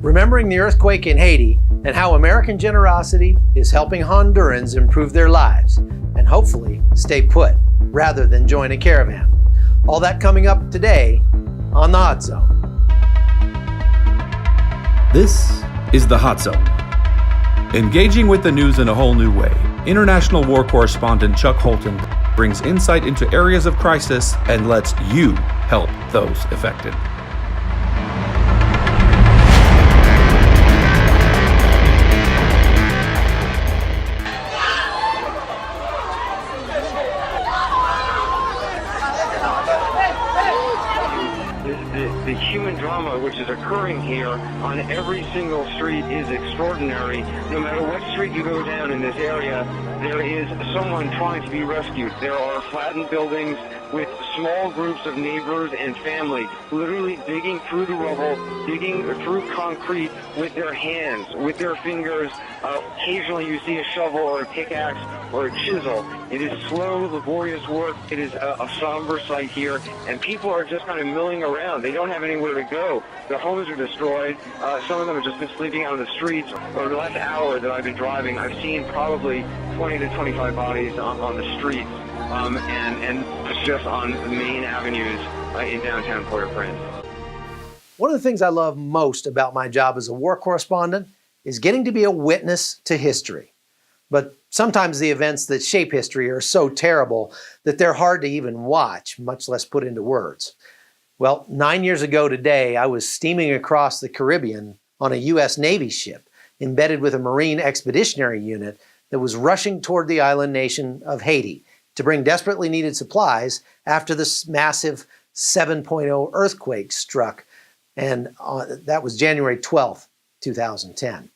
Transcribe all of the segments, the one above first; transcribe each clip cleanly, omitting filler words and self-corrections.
remembering the earthquake in Haiti and how American generosity is helping Hondurans improve their lives and hopefully stay put rather than join a caravan. All that coming up today on The Hot Zone. This is The Hot Zone. Engaging with the news in a whole new way, international war correspondent Chuck Holton brings insight into areas of crisis and lets you help those affected. The human drama which is occurring here on every single street is extraordinary. No matter what street you go down in this area, there is someone trying to be rescued. There are flattened buildings with small groups of neighbors and family literally digging through the rubble, digging through concrete with their hands, with their fingers. Occasionally you see a shovel or a pickaxe or a chisel. It is slow, laborious work. It is a somber sight here, and people are just kind of milling around. They don't have anywhere to go. Their homes are destroyed. Some of them have just been sleeping out on the streets. Over the last hour that I've been driving, I've seen probably 20 to 25 bodies on the streets, and just on the main avenues in downtown Port-au-Prince. One of the things I love most about my job as a war correspondent is getting to be a witness to history. But sometimes the events that shape history are so terrible that they're hard to even watch, much less put into words. Well, 9 years ago today, I was steaming across the Caribbean on a U.S. Navy ship embedded with a Marine expeditionary unit that was rushing toward the island nation of Haiti to bring desperately needed supplies after this massive 7.0 earthquake struck, and that was January 12th, 2010.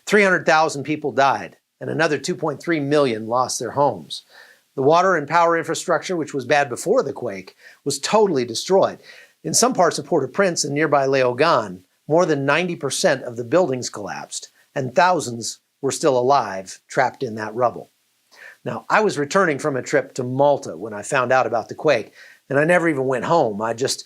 300,000 people died, and another 2.3 million lost their homes. The water and power infrastructure, which was bad before the quake, was totally destroyed. In some parts of Port-au-Prince and nearby Léogâne, more than 90% of the buildings collapsed, and thousands were still alive, trapped in that rubble. Now, I was returning from a trip to Malta when I found out about the quake, and I never even went home. I just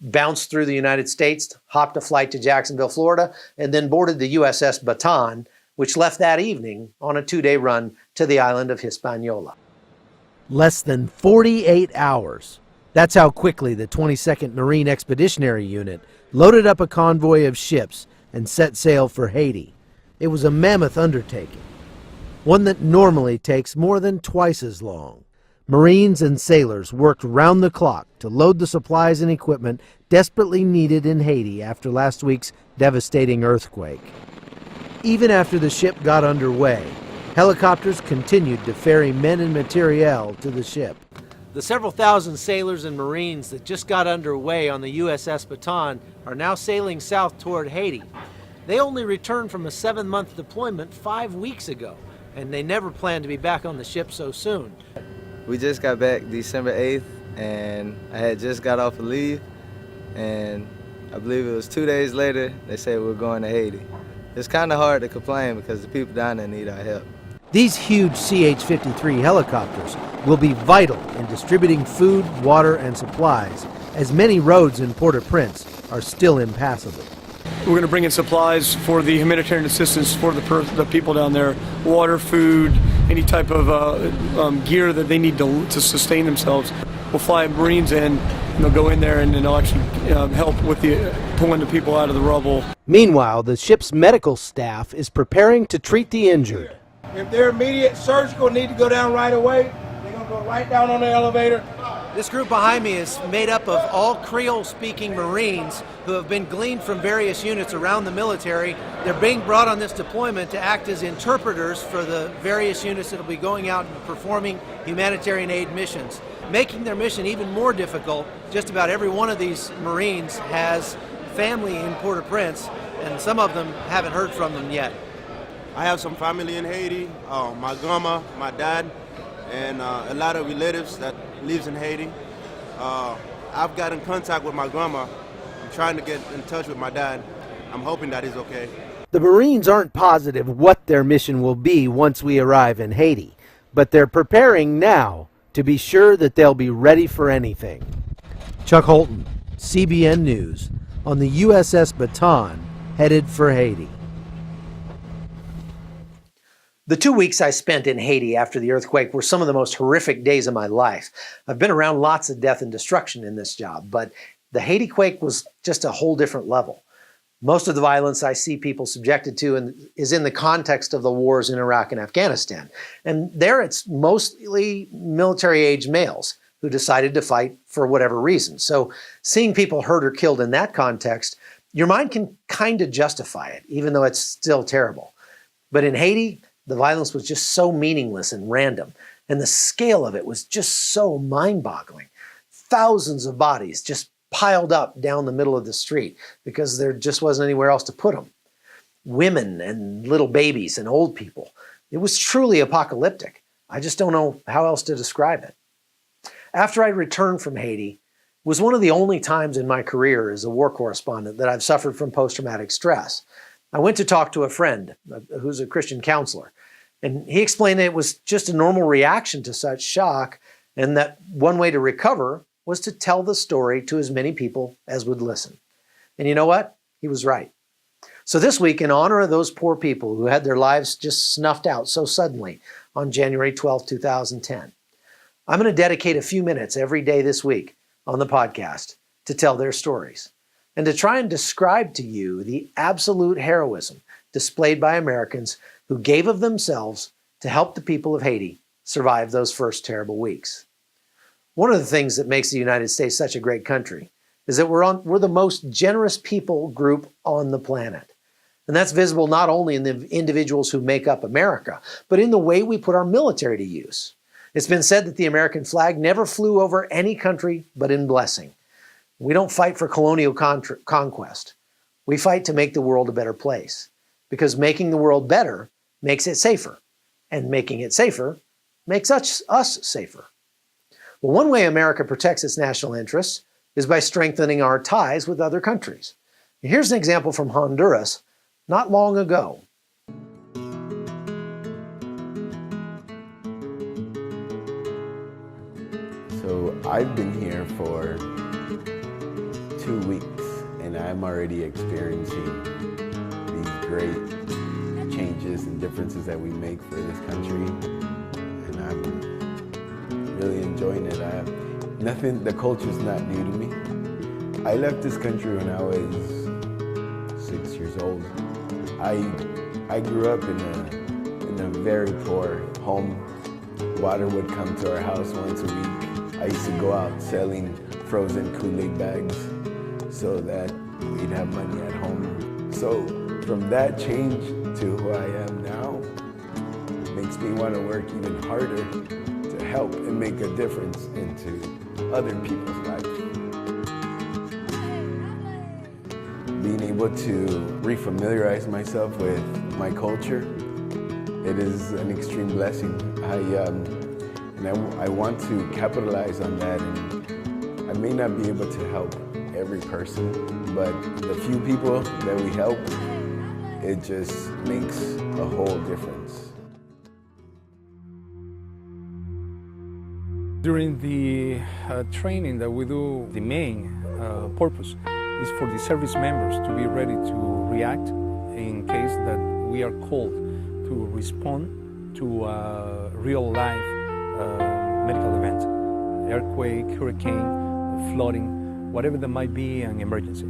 bounced through the United States, hopped a flight to Jacksonville, Florida, and then boarded the USS Bataan, which left that evening on a 2-day run to the island of Hispaniola. Less than 48 hours. That's how quickly the 22nd Marine Expeditionary Unit loaded up a convoy of ships and set sail for Haiti. It was a mammoth undertaking, one that normally takes more than twice as long. Marines and sailors worked round the clock to load the supplies and equipment desperately needed in Haiti after last week's devastating earthquake. Even after the ship got underway, helicopters continued to ferry men and materiel to the ship. The several thousand sailors and Marines that just got underway on the USS Bataan are now sailing south toward Haiti. They only returned from a 7-month deployment 5 weeks ago, and they never planned to be back on the ship so soon. We just got back December 8th, and I had just got off of leave, and I believe it was 2 days later, they said we were going to Haiti. It's kind of hard to complain because the people down there need our help. These huge CH-53 helicopters will be vital in distributing food, water, and supplies, as many roads in Port-au-Prince are still impassable. We're going to bring in supplies for the humanitarian assistance for the people down there, water, food, any type of gear that they need to sustain themselves. We'll fly Marines in, and they'll go in there and they'll actually help with pulling the people out of the rubble. Meanwhile, the ship's medical staff is preparing to treat the injured. If they're immediate surgical need to go down right away, they're going to go right down on the elevator. This group behind me is made up of all Creole-speaking Marines who have been gleaned from various units around the military. They're being brought on this deployment to act as interpreters for the various units that will be going out and performing humanitarian aid missions. Making their mission even more difficult, just about every one of these Marines has family in Port-au-Prince, and some of them haven't heard from them yet. I have some family in Haiti, my grandma, my dad, and a lot of relatives that lives in Haiti. I've got in contact with my grandma. I'm trying to get in touch with my dad. I'm hoping that he's okay. The Marines aren't positive what their mission will be once we arrive in Haiti, but they're preparing now to be sure that they'll be ready for anything. Chuck Holton, CBN News, on the USS Bataan headed for Haiti. The 2 weeks I spent in Haiti after the earthquake were some of the most horrific days of my life. I've been around lots of death and destruction in this job, but the Haiti quake was just a whole different level. Most of the violence I see people subjected to is in the context of the wars in Iraq and Afghanistan. And there it's mostly military-aged males who decided to fight for whatever reason. So seeing people hurt or killed in that context, your mind can kind of justify it, even though it's still terrible. But in Haiti, the violence was just so meaningless and random, and the scale of it was just so mind-boggling. Thousands of bodies just piled up down the middle of the street because there just wasn't anywhere else to put them. Women and little babies and old people. It was truly apocalyptic. I just don't know how else to describe it. After I returned from Haiti, it was one of the only times in my career as a war correspondent that I've suffered from post-traumatic stress. I went to talk to a friend who's a Christian counselor, and he explained that it was just a normal reaction to such shock, and that one way to recover was to tell the story to as many people as would listen. And you know what? He was right. So this week, in honor of those poor people who had their lives just snuffed out so suddenly on January 12, 2010, I'm going to dedicate a few minutes every day this week on the podcast to tell their stories and to try and describe to you the absolute heroism displayed by Americans who gave of themselves to help the people of Haiti survive those first terrible weeks. One of the things that makes the United States such a great country is that we're the most generous people group on the planet. And that's visible not only in the individuals who make up America, but in the way we put our military to use. It's been said that the American flag never flew over any country but in blessing. We don't fight for colonial conquest. We fight to make the world a better place, because making the world better makes it safer, and making it safer makes us safer. Well, one way America protects its national interests is by strengthening our ties with other countries. Here's an example from Honduras not long ago. So I've been here for 2 weeks, and I'm already experiencing these great changes and differences that we make for this country, and I'm really enjoying it. The culture's not new to me. I left this country when I was 6 years old. I grew up in a very poor home. Water would come to our house once a week. I used to go out selling frozen Kool-Aid bags so that we'd have money at home. So from that change to who I am now, makes me want to work even harder to help and make a difference into other people's lives. Being able to refamiliarize myself with my culture, it is an extreme blessing. I want to capitalize on that, and I may not be able to help every person, but the few people that we help, it just makes a whole difference. During the training that we do, the main purpose is for the service members to be ready to react in case that we are called to respond to a real-life medical event, earthquake, hurricane, flooding, whatever there might be an emergency.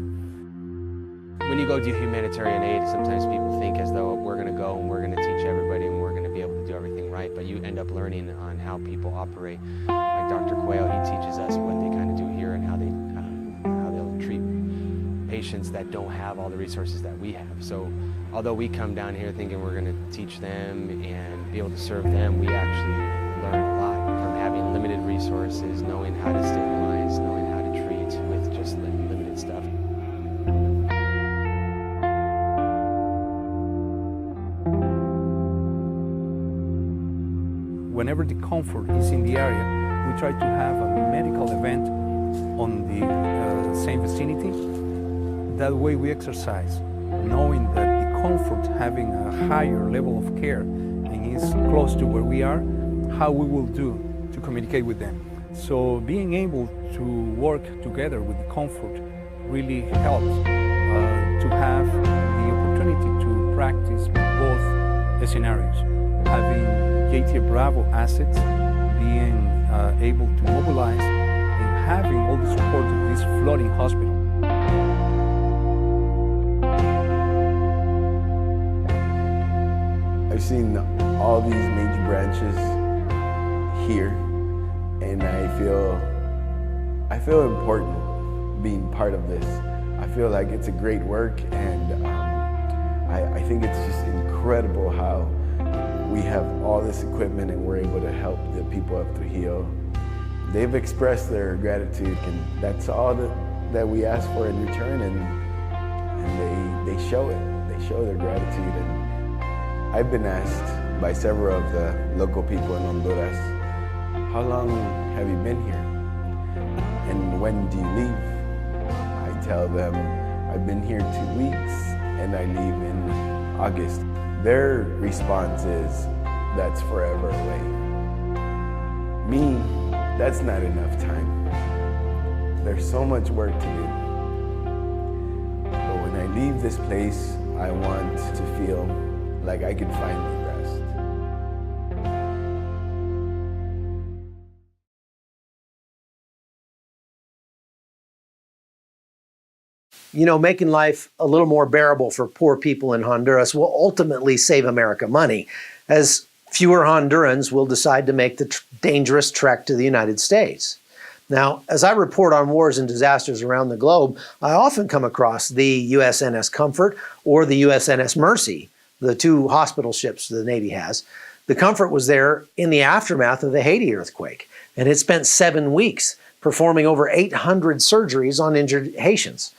When you go do humanitarian aid, sometimes people think as though we're going to go and we're going to teach everybody and we're going to be able to do everything right, but you end up learning on how people operate. Like Dr. Quayle, he teaches us what they kind of do here and how they'll treat patients that don't have all the resources that we have. So although we come down here thinking we're going to teach them and be able to serve them, we actually learn a lot from having limited resources, knowing how to stabilize, knowing how to treat with just limited stuff. Whenever the comfort is in the area, we try to have a medical event on the same vicinity. That way we exercise, knowing that the comfort having a higher level of care and is close to where we are, how we will do to communicate with them. So being able to work together with the comfort really helps to have scenarios. Having JT Bravo assets, being able to mobilize, and having all the support of this flooding hospital. I've seen all these major branches here, and I feel important being part of this. I feel like it's a great work, and I think it's just incredible how we have all this equipment and we're able to help the people of Trujillo. They've expressed their gratitude, and that's all that we ask for in return, and they show it. They show their gratitude. And I've been asked by several of the local people in Honduras, how long have you been here? And when do you leave? I tell them, I've been here 2 weeks and I leave in August. Their response is, that's forever away. Me, that's not enough time. There's so much work to do. But when I leave this place, I want to feel like I can finally rest. You know, making life a little more bearable for poor people in Honduras will ultimately save America money, as fewer Hondurans will decide to make the dangerous trek to the United States. Now, as I report on wars and disasters around the globe, I often come across the USNS Comfort or the USNS Mercy, the two hospital ships the Navy has. The Comfort was there in the aftermath of the Haiti earthquake, and it spent 7 weeks performing over 800 surgeries on injured Haitians.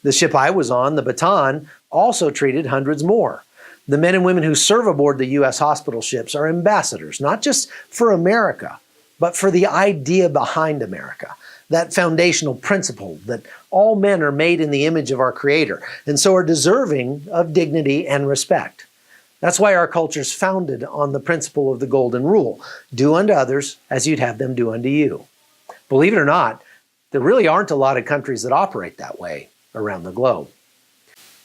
The ship I was on, the Baton, also treated hundreds more. The men and women who serve aboard the U.S. hospital ships are ambassadors, not just for America, but for the idea behind America, that foundational principle that all men are made in the image of our Creator, and so are deserving of dignity and respect. That's why our culture is founded on the principle of the Golden Rule: do unto others as you'd have them do unto you. Believe it or not, there really aren't a lot of countries that operate that way around the globe.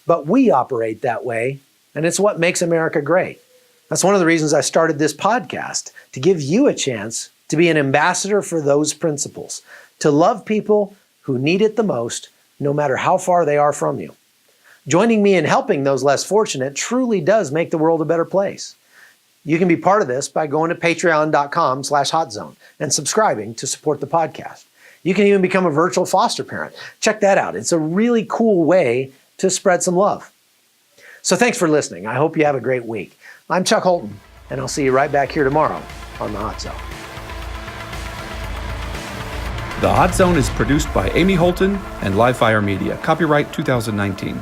But we operate that way, and it's what makes America great. That's one of the reasons I started this podcast, to give you a chance to be an ambassador for those principles, to love people who need it the most, no matter how far they are from you. Joining me in helping those less fortunate truly does make the world a better place. You can be part of this by going to patreon.com/hotzone and subscribing to support the podcast. You can even become a virtual foster parent. Check that out. It's a really cool way to spread some love. So thanks for listening. I hope you have a great week. I'm Chuck Holton, and I'll see you right back here tomorrow on The Hot Zone. The Hot Zone is produced by Amy Holton and Livefire Media. Copyright 2019.